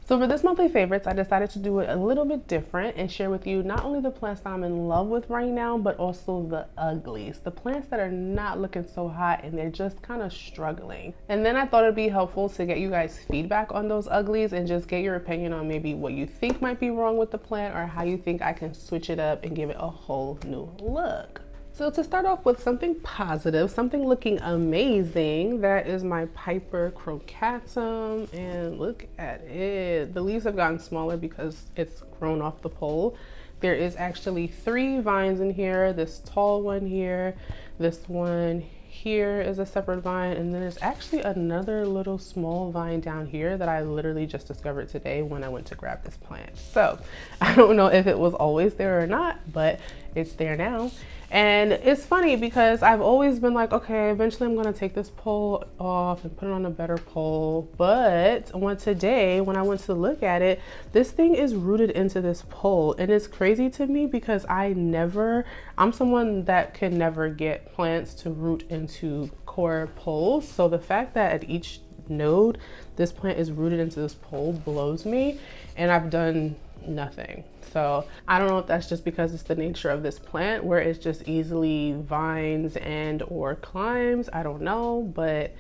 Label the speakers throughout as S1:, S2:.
S1: So for this monthly favorites, I decided to do it a little bit different and share with you not only the plants that I'm in love with right now, but also the uglies, the plants that are not looking so hot and they're just kind of struggling. And then I thought it'd be helpful to get you guys feedback on those uglies and just get your opinion on maybe what you think might be wrong with the plant or how you think I can switch it up and give it a whole new look. So to start off with something positive, something looking amazing, that is my Piper Crocatum, and look at it. The leaves have gotten smaller because it's grown off the pole. There is actually 3 vines in here, this tall one here, this one here is a separate vine, and then there's actually another little small vine down here that I literally just discovered today when I went to grab this plant. So I don't know if it was always there or not, but it's there now. And it's funny because I've always been like, okay, eventually I'm gonna take this pole off and put it on a better pole. But today, when I went to look at it, this thing is rooted into this pole. And it's crazy to me because I'm someone that can never get plants to root into core poles. So the fact that at each node, this plant is rooted into this pole blows me, and I've done nothing. So I don't know if that's just because it's the nature of this plant where it's just easily vines and or climbs. I don't know, but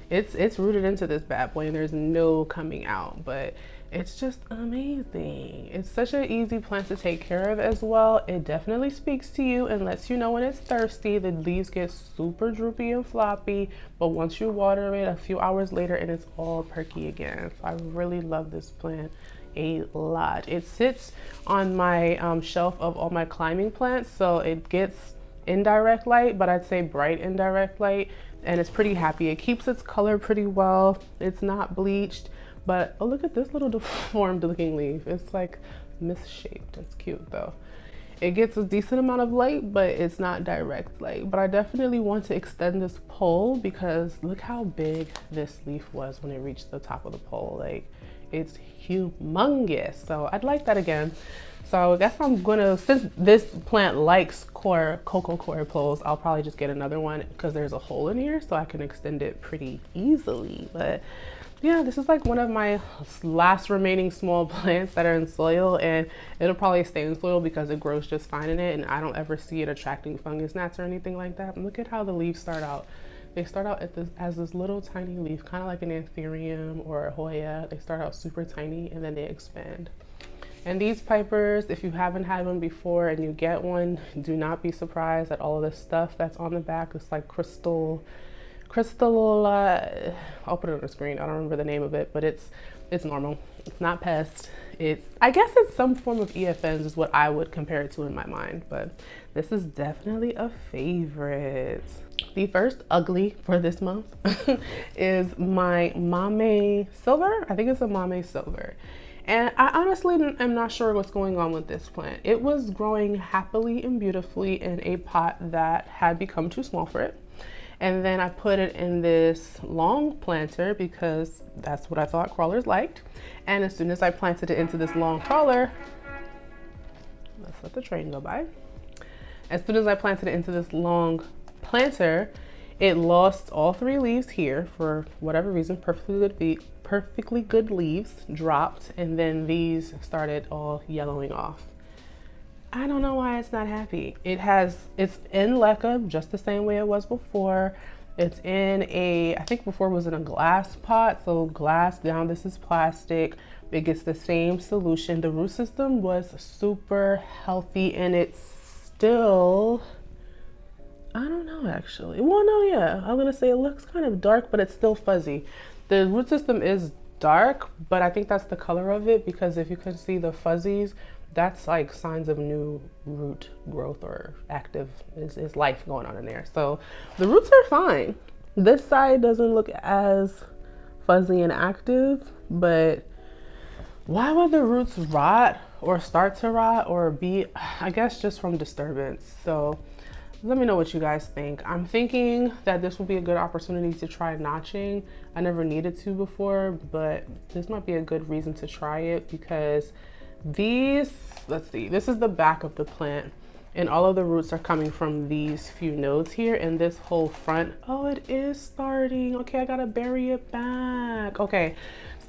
S1: it's rooted into this bad boy and there's no coming out. But it's just amazing. It's such an easy plant to take care of as well. It definitely speaks to you and lets you know when it's thirsty. The leaves get super droopy and floppy, but once you water it a few hours later and it's all perky again. So I really love this plant a lot. It sits on my shelf of all my climbing plants, so it gets indirect light, but I'd say bright indirect light, and it's pretty happy. It keeps its color pretty well. It's not bleached, but oh, look at this little deformed looking leaf. It's like misshaped. It's cute though. It gets a decent amount of light, but it's not direct light. But I definitely want to extend this pole because look how big this leaf was when it reached the top of the pole. Like, it's humongous. So I'd like that again. So I guess I'm gonna, since this plant likes cocoa core poles, I'll probably just get another one because there's a hole in here so I can extend it pretty easily. But yeah, this is like one of my last remaining small plants that are in soil, and it'll probably stay in soil because it grows just fine in it, and I don't ever see it attracting fungus gnats or anything like that. And look at how the leaves start out. They start out as this little tiny leaf, kind of like an Anthurium or a Hoya. They start out super tiny and then they expand. And these Pipers, if you haven't had one before and you get one, do not be surprised at all of this stuff that's on the back. It's like crystal, I'll put it on the screen. I don't remember the name of it, but it's normal. It's not pest. I guess it's some form of EFNs is what I would compare it to in my mind, but this is definitely a favorite. The first ugly for this month is my Mamei Silver. I think it's a Mamei Silver. And I honestly am not sure what's going on with this plant. It was growing happily and beautifully in a pot that had become too small for it. And then I put it in this long planter because that's what I thought crawlers liked. And as soon as I planted it into this long crawler, let's let the train go by. As soon as I planted it into this long planter, it lost all 3 leaves here for whatever reason. Perfectly good leaves dropped, and then these started all yellowing off. I don't know why it's not happy. It's in leca just the same way it was before. It's in I think before it was in a glass pot, so glass, now this is plastic. It gets the same solution. The root system was super healthy, and it's still, I don't know actually. Well, no, yeah, I'm gonna say it looks kind of dark, but it's still fuzzy. The root system is dark, but I think that's the color of it, because if you can see the fuzzies, that's like signs of new root growth or active is life going on in there. So the roots are fine. This side doesn't look as fuzzy and active, but why would the roots rot or start to rot or be, I guess, just from disturbance? So let me know what you guys think. I'm thinking that this will be a good opportunity to try notching. I never needed to before, but this might be a good reason to try it because these, let's see, this is the back of the plant and all of the roots are coming from these few nodes here, and this whole front, oh, it is starting. Okay, I gotta bury it back. Okay,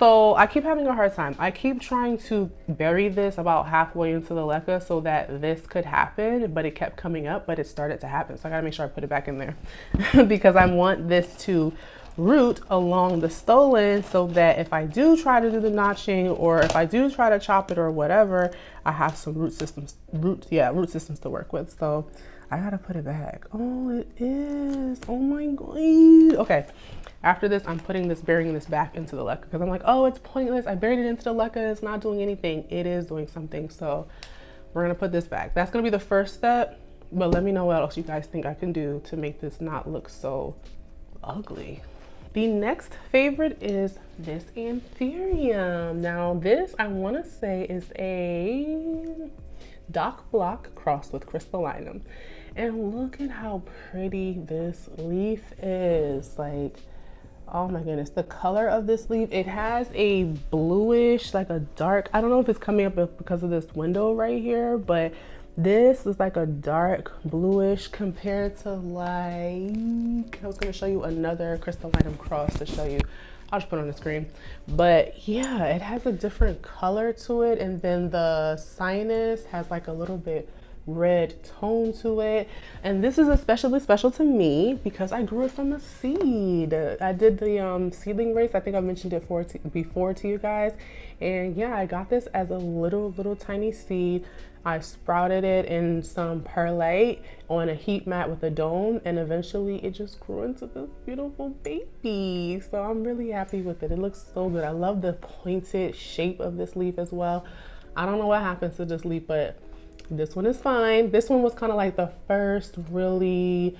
S1: So I keep having a hard time. I keep trying to bury this about halfway into the leca so that this could happen, but it kept coming up, but it started to happen. So I gotta make sure I put it back in there because I want this to root along the stolon so that if I do try to do the notching or if I do try to chop it or whatever, I have some root systems to work with. So I gotta put it back. Oh, it is. Oh my God. Okay. After this, I'm burying this back into the leca because I'm like, oh, it's pointless. I buried it into the leca. It's not doing anything. It is doing something. So we're going to put this back. That's going to be the first step. But let me know what else you guys think I can do to make this not look so ugly. The next favorite is this Anthurium. Now this, I want to say, is a Doc Block crossed with Crystallinum. And look at how pretty this leaf is. Like, oh my goodness, the color of this leaf, it has a bluish, like a dark, I don't know if it's coming up because of this window right here, but this is like a dark bluish compared to like, I was gonna show you another Crystallinum cross to show you. I'll just put it on the screen. But yeah, it has a different color to it. And then the sinus has like a little bit red tone to it, and this is especially special to me because I grew it from a seed. I did the seedling race. I think I mentioned it before to you guys, and yeah, I got this as a little tiny seed. I sprouted it in some perlite on a heat mat with a dome, and eventually it just grew into this beautiful baby. So I'm really happy with it. It looks so good. I love the pointed shape of this leaf as well. I don't know what happens to this leaf, but this one is fine. This one was kind of like the first really,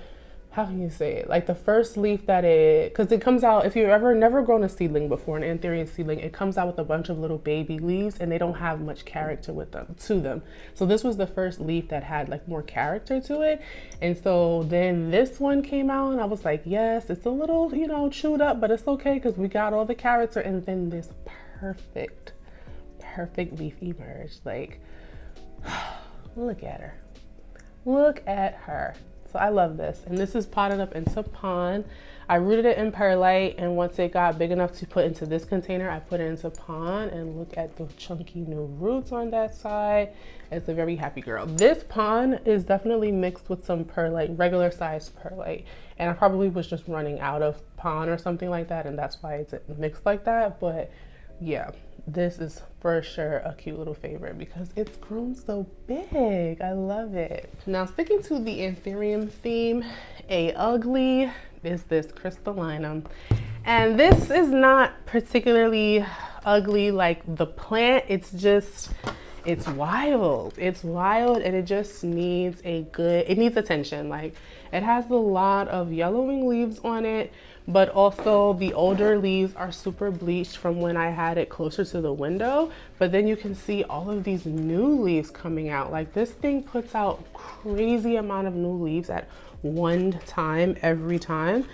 S1: how can you say it? Like the first leaf that because it comes out, if you've ever never grown a seedling before, an Anthurium seedling, it comes out with a bunch of little baby leaves and they don't have much character to them. So this was the first leaf that had like more character to it. And so then this one came out and I was like, yes, it's a little, you know, chewed up, but it's okay because we got all the character. And then this perfect leaf emerged. Like, look at her. Look at her. So I love this. And this is potted up into pond. I rooted it in perlite, and once it got big enough to put into this container, I put it into pond, and look at the chunky new roots on that side. It's a very happy girl. This pond is definitely mixed with some perlite, regular sized perlite. And I probably was just running out of pond or something like that, and that's why it's mixed like that. But yeah, this is for sure a cute little favorite because it's grown so big. I love it. Now, sticking to the Anthurium theme, a ugly is this Crystallinum. And this is not particularly ugly like the plant. It's wild. It's wild, and it just needs it needs attention. Like, it has a lot of yellowing leaves on it, but also the older leaves are super bleached from when I had it closer to the window. But then you can see all of these new leaves coming out. Like, this thing puts out crazy amount of new leaves at one time every time.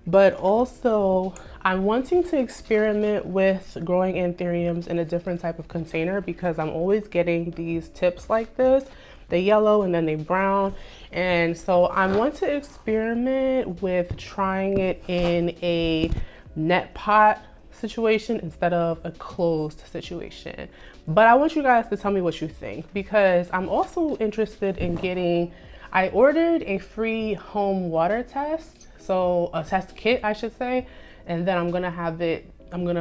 S1: But also I'm wanting to experiment with growing Anthuriums in a different type of container because I'm always getting these tips like this. They yellow and then they brown. And so I want to experiment with trying it in a net pot situation instead of a closed situation. But I want you guys to tell me what you think, because I'm also interested in I ordered a free home water test. So a test kit, I should say. And then I'm gonna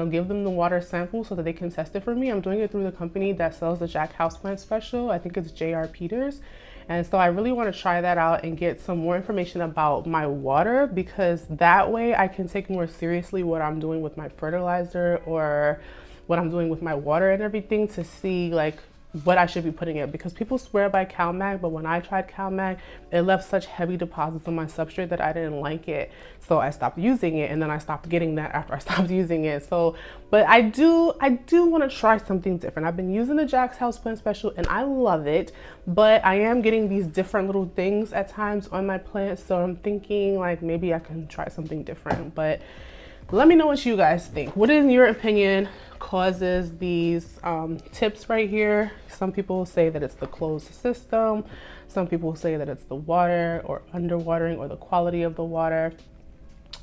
S1: give them the water sample so that they can test it for me. I'm doing it through the company that sells the Jack Houseplant Special. I think it's J.R. Peters. And so I really want to try that out and get some more information about my water, because that way I can take more seriously what I'm doing with my fertilizer or what I'm doing with my water and everything, to see like what I should be putting in, because people swear by CalMag, but when I tried CalMag, it left such heavy deposits on my substrate that I didn't like it. So I stopped using it, and then I stopped getting that after I stopped using it. So, but I do want to try something different. I've been using the Jack's Houseplant Special and I love it, but I am getting these different little things at times on my plants. So I'm thinking like maybe I can try something different. But let me know what you guys think. What in your opinion causes these tips right here? Some people say that it's the closed system. Some people say that it's the water or underwatering or the quality of the water.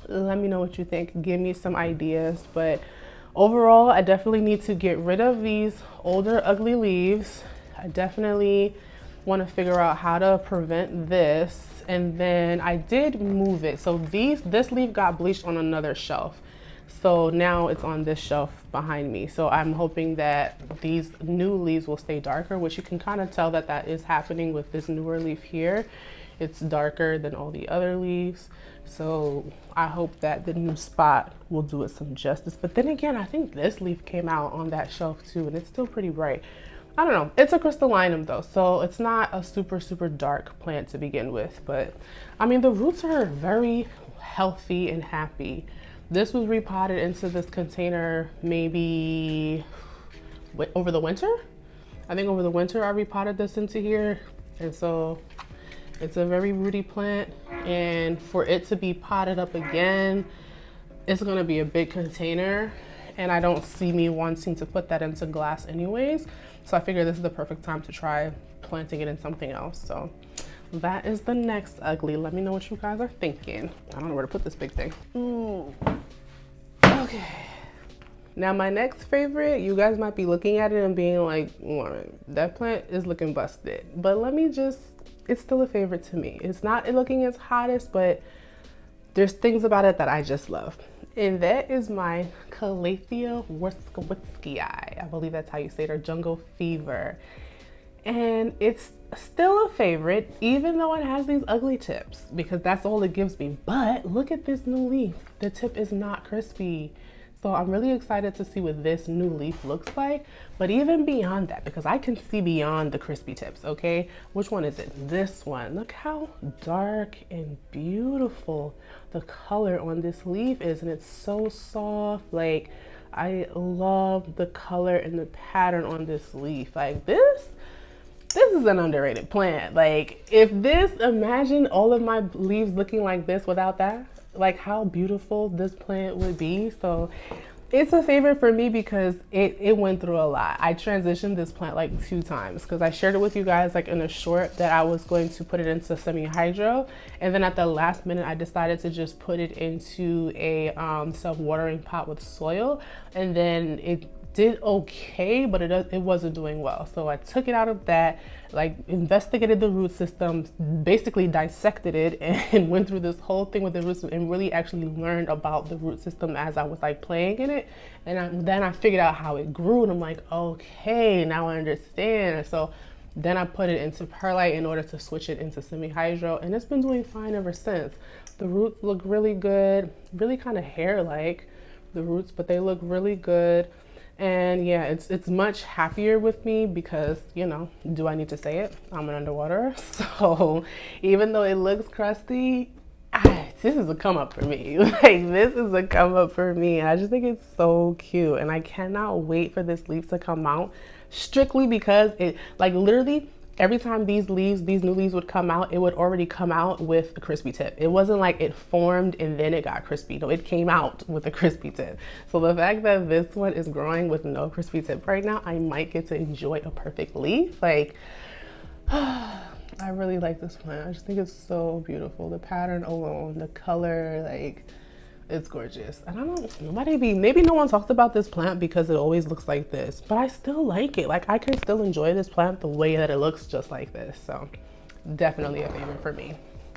S1: Let me know what you think. Give me some ideas. But Overall, I definitely need to get rid of these older ugly leaves. I definitely want to figure out how to prevent this. And then I did move it. So this leaf got bleached on another shelf. So now it's on this shelf behind me. So I'm hoping that these new leaves will stay darker, which you can kind of tell that that is happening with this newer leaf here. It's darker than all the other leaves. So I hope that the new spot will do it some justice. But then again, I think this leaf came out on that shelf too, and it's still pretty bright. I don't know. It's a crystallinum though, so it's not a super, super dark plant to begin with. But I mean, the roots are very healthy and happy. This was repotted into this container maybe over the winter. I think over the winter I repotted this into here. And so it's a very rooty plant, and for it to be potted up again, it's gonna be a big container, and I don't see me wanting to put that into glass anyways. So I figure this is the perfect time to try planting it in something else. So that is the next ugly. Let me know what you guys are thinking. I don't know where to put this big thing. Okay. Now my next favorite, you guys might be looking at it and being like, that plant is looking busted. But let me just, it's still a favorite to me. It's not looking its hottest, but there's things about it that I just love. And that is my Calathea Wurtzkowitskii. I believe that's how you say it, or jungle fever. And it's still a favorite, even though it has these ugly tips, because that's all it gives me. But look at this new leaf. The tip is not crispy. So I'm really excited to see what this new leaf looks like. But even beyond that, because I can see beyond the crispy tips, okay? Which one is it? This one. Look how dark and beautiful the color on this leaf is. And it's so soft. Like, I love the color and the pattern on this leaf. Like, this is an underrated plant. Like, if this, imagine all of my leaves looking like this without that. Like, how beautiful this plant would be. So it's a favorite for me because it went through a lot. I transitioned this plant like 2 times because I shared it with you guys like in a short that I was going to put it into semi-hydro, and then at the last minute I decided to just put it into a self-watering pot with soil, and then it did okay, but it wasn't doing well. So I took it out of that, like investigated the root system, basically dissected it, and went through this whole thing with the roots and really actually learned about the root system as I was like playing in it. And then I figured out how it grew, and I'm like, okay, now I understand. So then I put it into perlite in order to switch it into semi-hydro, and it's been doing fine ever since. The roots look really good, really kind of hair-like, the roots, but they look really good. And yeah, it's much happier with me because, you know, do I need to say it? I'm an underwaterer. So even though it looks crusty, this is a come up for me. Like, this is a come up for me. I just think it's so cute. And I cannot wait for this leaf to come out, strictly because it, like, literally every time these new leaves would come out, it would already come out with a crispy tip. It wasn't like it formed and then it got crispy. No, it came out with a crispy tip. So the fact that this one is growing with no crispy tip right now, I might get to enjoy a perfect leaf. Like, I really like this plant. I just think it's so beautiful. The pattern alone, the color, like, it's gorgeous. And I don't know, maybe no one talks about this plant because it always looks like this, but I still like it. Like, I can still enjoy this plant the way that it looks just like this. So definitely a favorite for me.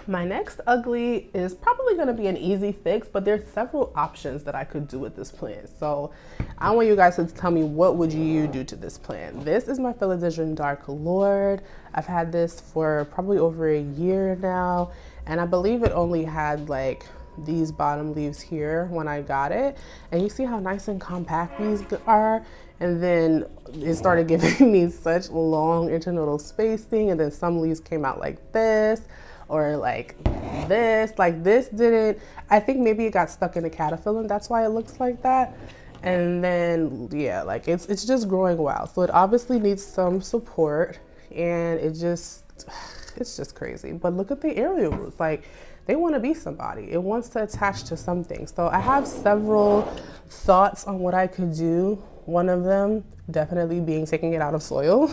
S1: My next ugly is probably going to be an easy fix, but there's several options that I could do with this plant. So I want you guys to tell me, what would you do to this plant? This is my Philodendron Dark Lord. I've had this for probably over a year now, and I believe it only had like these bottom leaves here when I got it, and you see how nice and compact these are. And then it started giving me such long internodal spacing, and then some leaves came out like this or like this. Like, this didn't, I think maybe it got stuck in the caterpillar and that's why it looks like that. And then yeah, like it's just growing wild, so it obviously needs some support, and it's just crazy. But look at the aerial roots, like, they want to be somebody. It wants to attach to something. So I have several thoughts on what I could do. One of them definitely being taking it out of soil,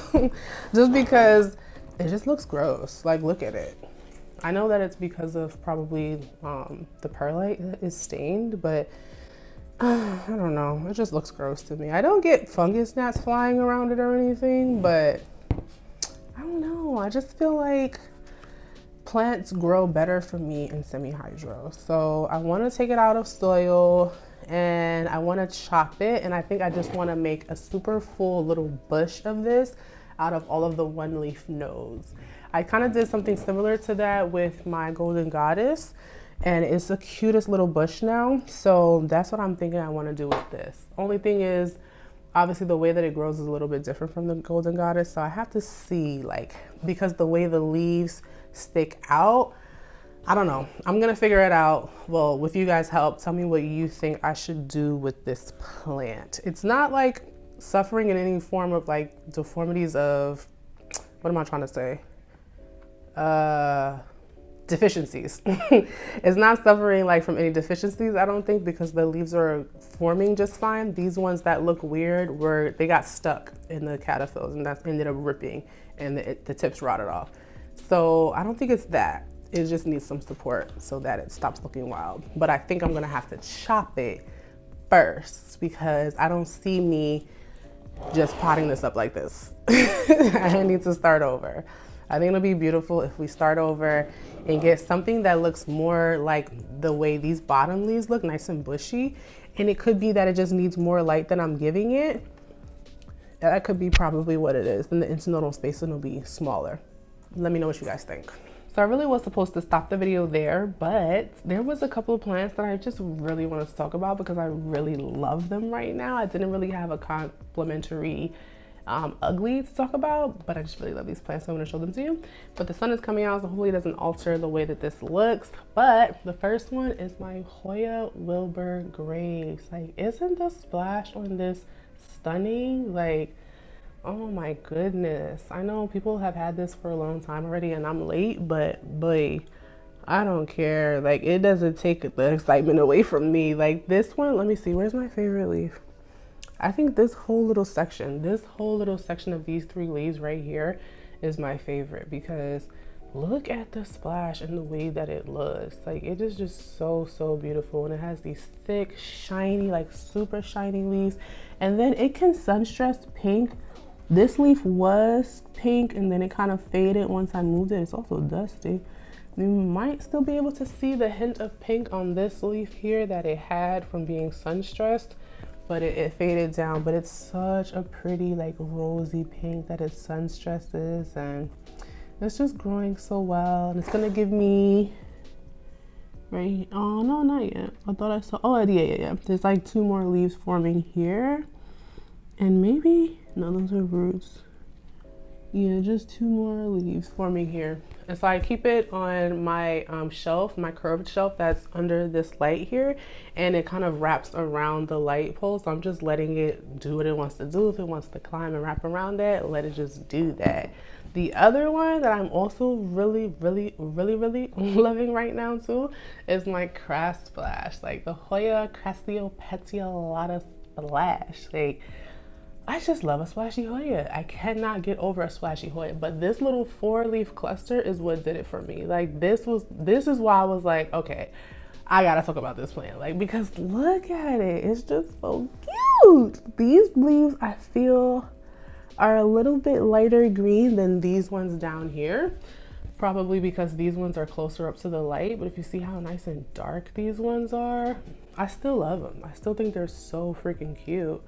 S1: just because it just looks gross. Like, look at it. I know that it's because of probably the perlite that is stained, but I don't know, it just looks gross to me. I don't get fungus gnats flying around it or anything, but I don't know, I just feel like plants grow better for me in semi-hydro. So I want to take it out of soil and I want to chop it, and I think I just want to make a super full little bush of this out of all of the one leaf nodes. I kind of did something similar to that with my golden goddess, and it's the cutest little bush now. So that's what I'm thinking I want to do with this. Only thing is, obviously the way that it grows is a little bit different from the golden goddess, so I have to see, like, because the way the leaves stick out, I don't know, I'm gonna figure it out. Well, with you guys' help, tell me what you think I should do with this plant. It's not like suffering in any form of like deformities of, what am I trying to say, deficiencies. It's not suffering like from any deficiencies, I don't think, because the leaves are forming just fine. These ones that look weird they got stuck in the caterpillars, and that ended up ripping, and the tips rotted off. So I don't think it's that. It just needs some support so that it stops looking wild. But I think I'm gonna have to chop it first, because I don't see me just potting this up like this. I need to start over. I think it'll be beautiful if we start over and get something that looks more like the way these bottom leaves look, nice and bushy. And it could be that it just needs more light than I'm giving it. That could be probably what it is. Then the internodal spacing will be smaller. Let me know what you guys think. So I really was supposed to stop the video there, but there was a couple of plants that I just really want to talk about because I really love them right now. I didn't really have a complimentary ugly to talk about, but I just really love these plants, so I'm going to show them to you. But the sun is coming out, so hopefully it doesn't alter the way that this looks. But the first one is my Hoya Wilbur Graves. Like, isn't the splash on this stunning? Like, oh my goodness. I know people have had this for a long time already and I'm late, but boy, I don't care. Like, it doesn't take the excitement away from me. Like this one, let me see, where's my favorite leaf? I think this whole little section of these 3 leaves right here is my favorite, because look at the splash and the way that it looks. Like, it is just so beautiful, and it has these thick, shiny, like super shiny leaves, and then it can sunstress pink. This leaf was pink and then it kind of faded once I moved it. It's also dusty. You might still be able to see the hint of pink on this leaf here that it had from being sunstressed, but it faded down. But it's such a pretty, like, rosy pink that it sunstresses, and it's just growing so well. And it's gonna give me, right, oh no, not yet. I thought I saw, oh yeah. There's like 2 more leaves forming here, and maybe, no, those are roots. Yeah, just 2 more leaves forming here. And so I keep it on my shelf, my curved shelf that's under this light here, and it kind of wraps around the light pole. So I'm just letting it do what it wants to do. If it wants to climb and wrap around that, let it just do that. The other one that I'm also really loving right now too is my Crass Splash, like the Hoya Crassipetiolata Splash. Like, I just love a splashy Hoya. I cannot get over a splashy Hoya, but this little 4-leaf cluster is what did it for me. Like, this is why I was like, okay, I gotta talk about this plant. Like, because look at it, it's just so cute. These leaves, I feel, are a little bit lighter green than these ones down here, probably because these ones are closer up to the light. But if you see how nice and dark these ones are, I still love them. I still think they're so freaking cute.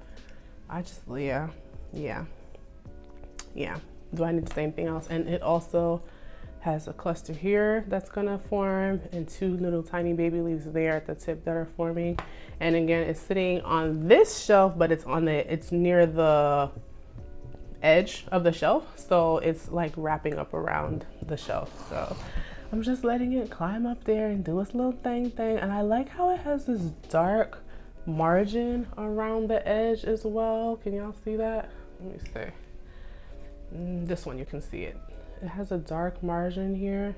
S1: I just, yeah. Do I need to say anything else? And it also has a cluster here that's gonna form, and 2 little tiny baby leaves there at the tip that are forming. And again, it's sitting on this shelf, but it's near the edge of the shelf, so it's like wrapping up around the shelf. So I'm just letting it climb up there and do its little thing. And I like how it has this dark margin around the edge as well. Can y'all see that? Let me see. This one, you can see it. It has a dark margin here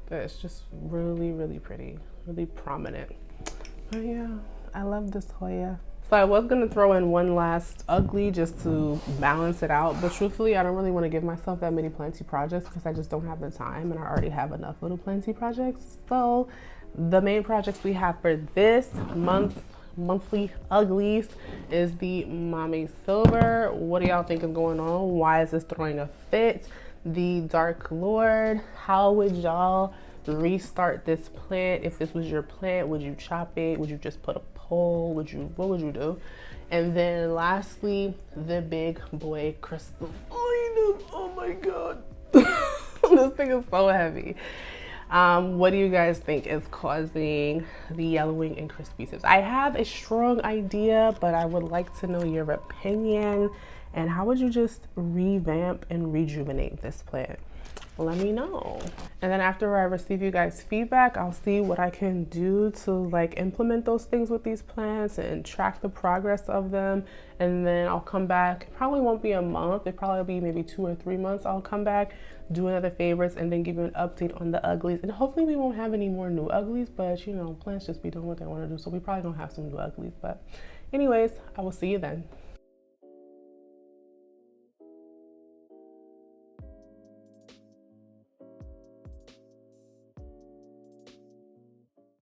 S1: that's just really pretty, really prominent. But yeah, I love this Hoya. So I was gonna throw in one last ugly just to balance it out, but truthfully, I don't really want to give myself that many planty projects because I just don't have the time, and I already have enough little planty projects. So the main projects we have for this month monthly uglies is the Mamei Silver. What do y'all think is going on? Why is this throwing a fit? The Dark Lord, how would y'all restart this plant? If this was your plant, would you chop it? Would you just put a pole? What would you do? And then lastly, the big boy crystallinum. Oh my god. This thing is so heavy. What do you guys think is causing the yellowing and crispy tips? I have a strong idea, but I would like to know your opinion. And how would you just revamp and rejuvenate this plant? Let me know. And then after I receive you guys' feedback, I'll see what I can do to like implement those things with these plants and track the progress of them. And then I'll come back. It probably won't be a month. It probably be maybe 2 or 3 months. I'll come back, do another favorites, and then give you an update on the uglies. And hopefully we won't have any more new uglies, but you know, plants just be doing what they want to do. So we probably don't have some new uglies. But anyways, I will see you then.